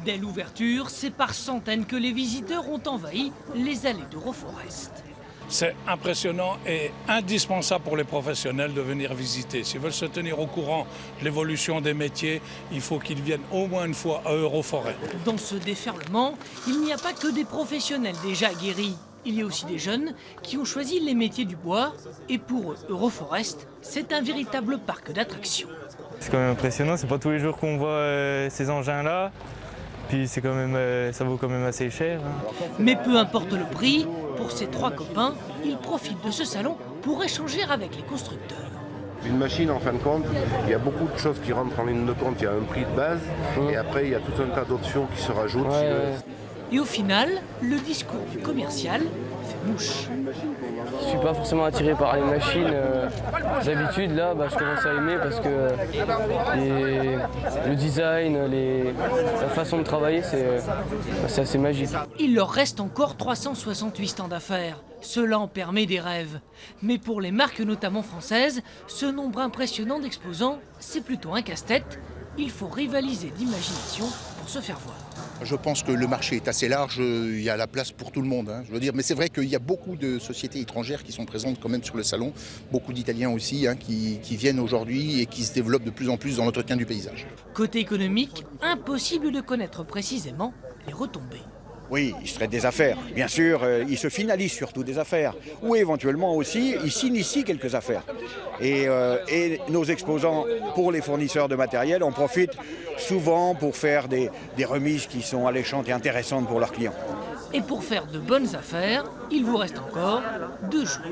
Dès l'ouverture, c'est par centaines que les visiteurs ont envahi les allées d'Euroforest. C'est impressionnant et indispensable pour les professionnels de venir visiter. S'ils veulent se tenir au courant de l'évolution des métiers, il faut qu'ils viennent au moins une fois à Euroforêt. Dans ce déferlement, il n'y a pas que des professionnels déjà aguerris. Il y a aussi des jeunes qui ont choisi les métiers du bois. Et pour eux, Euroforest, c'est un véritable parc d'attractions. C'est quand même impressionnant, c'est pas tous les jours qu'on voit ces engins-là. Puis c'est quand même, ça vaut quand même assez cher. Mais peu importe le prix, pour ces trois copains, ils profitent de ce salon pour échanger avec les constructeurs. Une machine, en fin de compte, il y a beaucoup de choses qui rentrent en ligne de compte. Il y a un prix de base et après, il y a tout un tas d'options qui se rajoutent. Et au final, le discours du commercial fait mouche. Je suis pas forcément attiré par les machines. D'habitude, là, je commence à aimer parce que le design, la façon de travailler, c'est assez magique. Il leur reste encore 368 stands d'affaires. Cela en permet des rêves. Mais pour les marques notamment françaises, ce nombre impressionnant d'exposants, c'est plutôt un casse-tête. Il faut rivaliser d'imagination pour se faire voir. Je pense que le marché est assez large, il y a la place pour tout le monde. Je veux dire, mais c'est vrai qu'il y a beaucoup de sociétés étrangères qui sont présentes quand même sur le salon, beaucoup d'Italiens aussi qui viennent aujourd'hui et qui se développent de plus en plus dans l'entretien du paysage. Côté économique, impossible de connaître précisément les retombées. Oui, il se traite des affaires. Bien sûr, il se finalise surtout des affaires. Ou éventuellement aussi, il s'initie quelques affaires. Et nos exposants, pour les fournisseurs de matériel, en profitent souvent pour faire des remises qui sont alléchantes et intéressantes pour leurs clients. Et pour faire de bonnes affaires, il vous reste encore 2 jours.